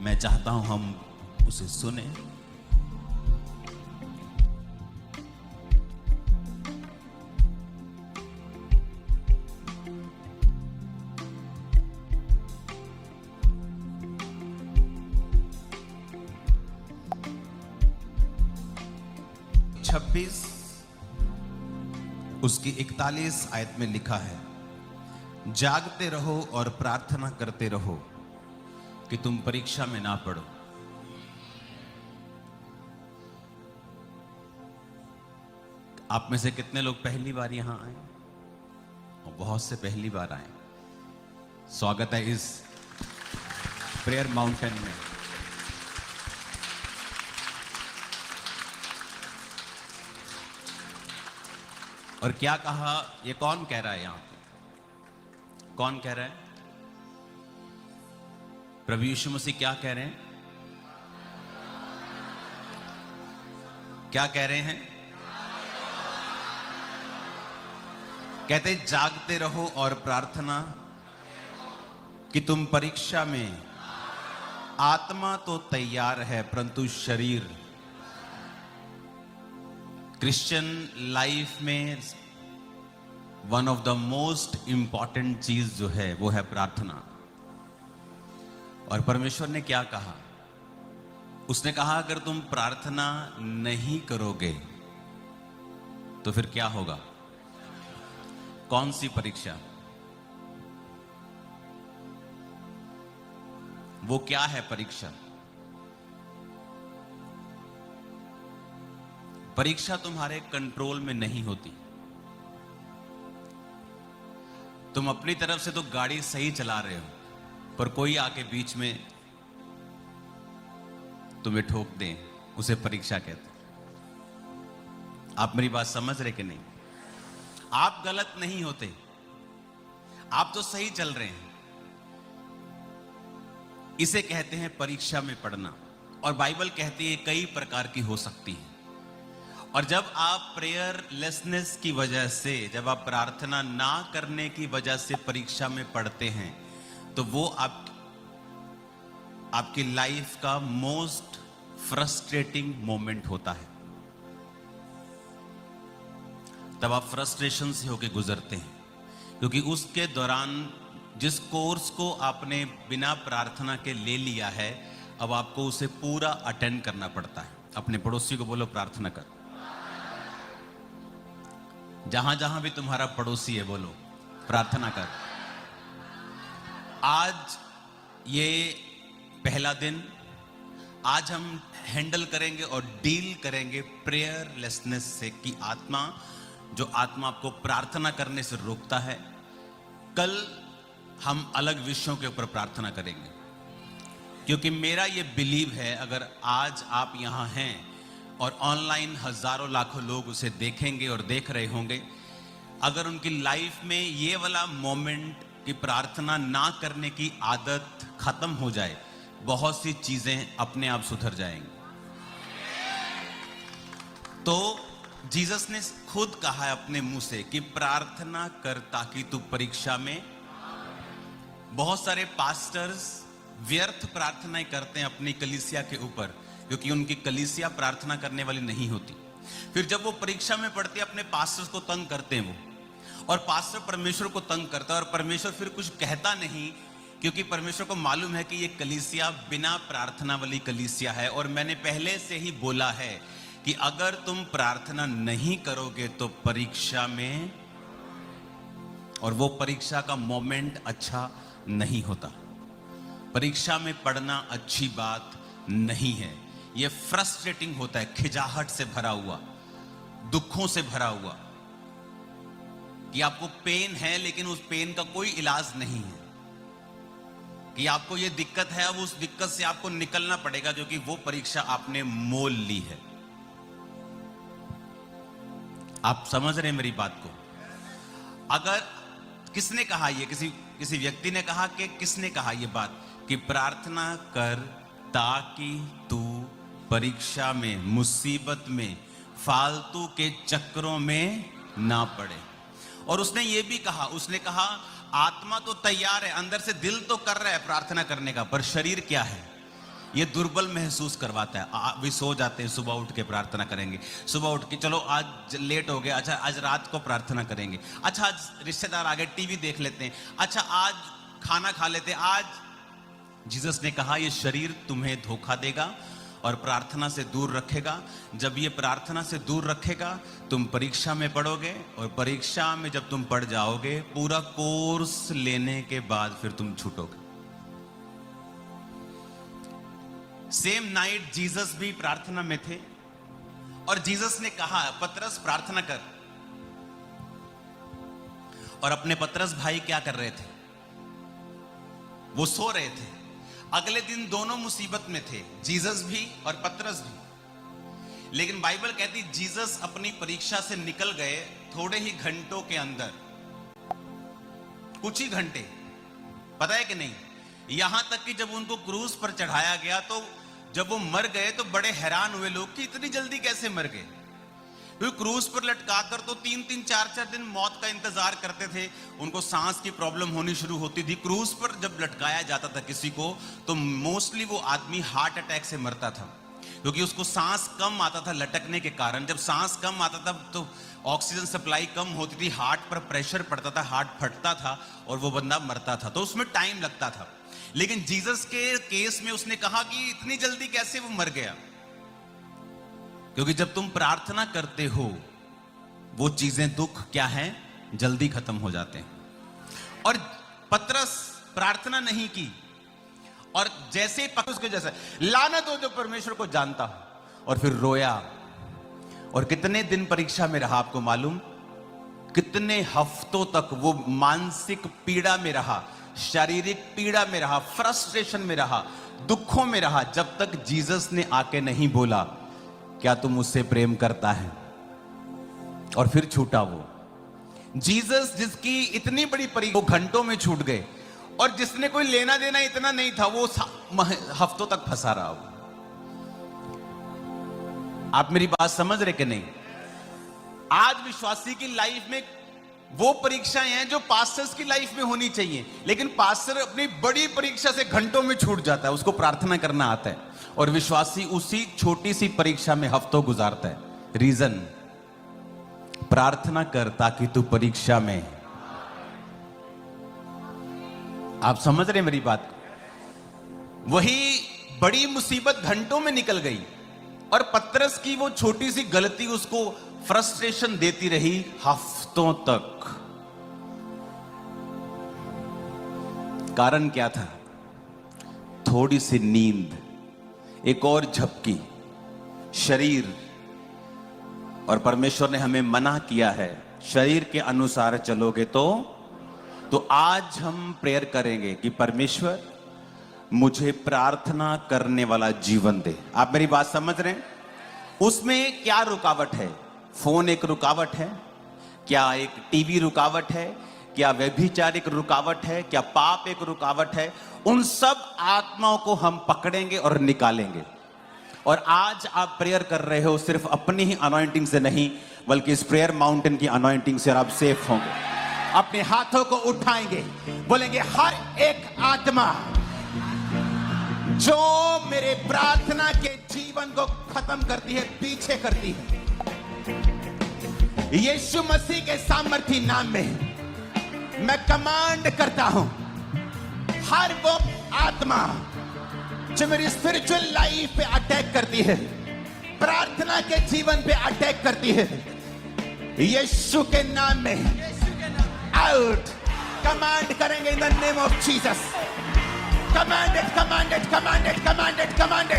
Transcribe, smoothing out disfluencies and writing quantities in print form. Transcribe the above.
मैं चाहता हूं हम उसे सुने। छब्बीस उसकी 41 आयत में लिखा है, जागते रहो और प्रार्थना करते रहो कि तुम परीक्षा में ना पड़ो। आप में से कितने लोग पहली बार यहां आए? और बहुत से पहली बार आए। स्वागत है इस प्रेयर माउंटेन में। और क्या कहा? ये कौन कह रहा है यहां पे? कौन कह रहा है? प्रभु यीशु मसीह क्या कह रहे हैं? क्या कह रहे हैं? कहते जागते रहो और प्रार्थना कि तुम परीक्षा में, आत्मा तो तैयार है परंतु शरीर। क्रिश्चियन लाइफ में one of the most important चीज जो है वो है प्रार्थना। और परमेश्वर ने क्या कहा? उसने कहा अगर तुम प्रार्थना नहीं करोगे तो फिर क्या होगा? कौन सी परीक्षा? वो क्या है परीक्षा? परीक्षा तुम्हारे कंट्रोल में नहीं होती। तुम अपनी तरफ से तो गाड़ी सही चला रहे हो, पर कोई आके बीच में तुम्हें ठोक दे, उसे परीक्षा कहते हैं। आप मेरी बात समझ रहे कि नहीं? आप गलत नहीं होते, आप तो सही चल रहे हैं। इसे कहते हैं परीक्षा में पड़ना। और बाइबल कहती है कई प्रकार की हो सकती है। और जब आप प्रेयरलेसनेस की वजह से, जब आप प्रार्थना ना करने की वजह से परीक्षा में पढ़ते हैं, तो वो आपकी लाइफ का मोस्ट फ्रस्ट्रेटिंग मोमेंट होता है। तब आप फ्रस्ट्रेशन से होकर गुजरते हैं, क्योंकि उसके दौरान जिस कोर्स को आपने बिना प्रार्थना के ले लिया है, अब आपको उसे पूरा अटेंड करना पड़ता है। अपने पड़ोसी को बोलो प्रार्थना कर। जहां जहां भी तुम्हारा पड़ोसी है बोलो प्रार्थना कर। आज ये पहला दिन, आज हम हैंडल करेंगे और डील करेंगे प्रेयरलेसनेस से, कि आत्मा, जो आत्मा आपको प्रार्थना करने से रोकता है। कल हम अलग विषयों के ऊपर प्रार्थना करेंगे, क्योंकि मेरा ये बिलीव है अगर आज आप यहां हैं और ऑनलाइन हजारों लाखों लोग उसे देखेंगे और देख रहे होंगे, अगर उनकी लाइफ में ये वाला मोमेंट कि प्रार्थना ना करने की आदत खत्म हो जाए, बहुत सी चीजें अपने आप सुधर जाएंगी। तो जीसस ने खुद कहा है अपने मुंह से कि प्रार्थना कर ताकि तू परीक्षा में। बहुत सारे पास्टर्स व्यर्थ प्रार्थनाएं करते हैं अपनी कलीसिया के ऊपर, क्योंकि उनकी कलीसिया प्रार्थना करने वाली नहीं होती। फिर जब वो परीक्षा में पड़ते अपने पास्टर्स को तंग करते हैं वो, और पास्टर परमेश्वर को तंग करता है, और परमेश्वर फिर कुछ कहता नहीं, क्योंकि परमेश्वर को मालूम है कि ये कलीसिया बिना प्रार्थना वाली कलीसिया है। और मैंने पहले से ही बोला है कि अगर तुम प्रार्थना नहीं करोगे तो परीक्षा में, और वो परीक्षा का मोमेंट अच्छा नहीं होता। परीक्षा में पढ़ना अच्छी बात नहीं है। ये फ्रस्ट्रेटिंग होता है, खिजाहट से भरा हुआ, दुखों से भरा हुआ, कि आपको पेन है लेकिन उस पेन का कोई इलाज नहीं है, कि आपको ये दिक्कत है, अब उस दिक्कत से आपको निकलना पड़ेगा, क्योंकि वो परीक्षा आपने मोल ली है। आप समझ रहे हैं मेरी बात को? अगर किसने कहा ये? किसी व्यक्ति ने कहा कि किसने कहा ये बात कि प्रार्थना कर ताकि तू परीक्षा में, मुसीबत में, फालतू के चक्रों में ना पड़े। और उसने ये भी कहा, उसने कहा आत्मा तो तैयार है, अंदर से दिल तो कर रहा है प्रार्थना करने का, पर शरीर क्या है? ये दुर्बल महसूस करवाता है। वे सो जाते हैं, सुबह उठ के प्रार्थना करेंगे, सुबह उठ के चलो आज लेट हो गया, अच्छा आज रात को प्रार्थना करेंगे, अच्छा आज रिश्तेदार आ गए टीवी देख लेते हैं, अच्छा आज खाना खा लेते हैं। आज जीसस ने कहा ये शरीर तुम्हें धोखा देगा और प्रार्थना से दूर रखेगा। जब ये प्रार्थना से दूर रखेगा तुम परीक्षा में पढ़ोगे, और परीक्षा में जब तुम पढ़ जाओगे पूरा कोर्स लेने के बाद फिर तुम छूटोगे। सेम नाइट जीसस भी प्रार्थना में थे और जीसस ने कहा पतरस प्रार्थना कर। और अपने पतरस भाई क्या कर रहे थे? वो सो रहे थे। अगले दिन दोनों मुसीबत में थे, जीसस भी और पतरस भी। लेकिन बाइबल कहती जीसस अपनी परीक्षा से निकल गए थोड़े ही घंटों के अंदर, कुछ ही घंटे, पता है कि नहीं। यहां तक कि जब उनको क्रूस पर चढ़ाया गया तो जब वो मर गए तो बड़े हैरान हुए लोग कि इतनी जल्दी कैसे मर गए। क्योंकि क्रूस पर लटकाकर तो 3-3, 4-4 दिन मौत का इंतजार करते थे। उनको सांस की प्रॉब्लम होनी शुरू होती थी। क्रूस पर जब लटकाया जाता था किसी को तो मोस्टली वो आदमी हार्ट अटैक से मरता था, क्योंकि उसको सांस कम आता था लटकने के कारण। जब सांस कम आता था तो ऑक्सीजन सप्लाई कम होती थी, हार्ट पर प्रेशर पड़ता था, हार्ट फटता था और वो बंदा मरता था। तो उसमें टाइम लगता था। लेकिन जीसस के केस में उसने कहा कि इतनी जल्दी कैसे वो मर गया। क्योंकि जब तुम प्रार्थना करते हो वो चीजें, दुख क्या है, जल्दी खत्म हो जाते हैं। और पतरस प्रार्थना नहीं की और जैसे पतरस के जैसे लानत हो जो परमेश्वर को जानता हो, और फिर रोया। और कितने दिन परीक्षा में रहा आपको मालूम? कितने हफ्तों तक वो मानसिक पीड़ा में रहा, शारीरिक पीड़ा में रहा, फ्रस्ट्रेशन में रहा, दुखों में रहा, जब तक जीसस ने आके नहीं बोला क्या तुम मुझसे प्रेम करता है। और फिर छूटा वो जीसस जिसकी इतनी बड़ी परीक्षा, वो घंटों में छूट गए। और जिसने कोई लेना देना इतना नहीं था वो हफ्तों तक फंसा रहा। वो आप मेरी बात समझ रहे कि नहीं? आज विश्वासी की लाइफ में वो परीक्षाएं हैं जो पास्टर्स की लाइफ में होनी चाहिए, लेकिन पास्टर अपनी बड़ी परीक्षा से घंटों में छूट जाता है। उसको प्रार्थना करना आता है और विश्वासी उसी छोटी सी परीक्षा में हफ्तों गुजारता है। रीजन, प्रार्थना कर ताकि तू परीक्षा में। आप समझ रहे मेरी बात? वही बड़ी मुसीबत घंटों में निकल गई और पतरस की वो छोटी सी गलती उसको फ्रस्ट्रेशन देती रही हफ्तों तक। कारण क्या था? थोड़ी सी नींद, एक और झपकी, शरीर। और परमेश्वर ने हमें मना किया है शरीर के अनुसार चलोगे तो आज हम प्रेयर करेंगे कि परमेश्वर मुझे प्रार्थना करने वाला जीवन दे। आप मेरी बात समझ रहे हैं? उसमें क्या रुकावट है? फोन एक रुकावट है क्या? एक टीवी रुकावट है क्या? व्यभिचार एक रुकावट है क्या? पाप एक रुकावट है? उन सब आत्माओं को हम पकड़ेंगे और निकालेंगे। और आज आप प्रेयर कर रहे हो सिर्फ अपनी ही अनॉइंटिंग से नहीं, बल्कि इस प्रेयर माउंटेन की अनॉइंटिंग से आप सेफ होंगे। अपने हाथों को उठाएंगे, बोलेंगे हर एक आत्मा जो मेरे प्रार्थना के जीवन को खत्म करती है, पीछे करती है, यीशु मसीह के सामर्थी नाम में मैं कमांड करता हूं, हर वो आत्मा जो मेरी स्पिरिचुअल लाइफ पे अटैक करती है, प्रार्थना के जीवन पे अटैक करती है, यीशु के नाम में आउट। कमांड करेंगे in the name of Jesus. Command it, command it, command it, command it, command it.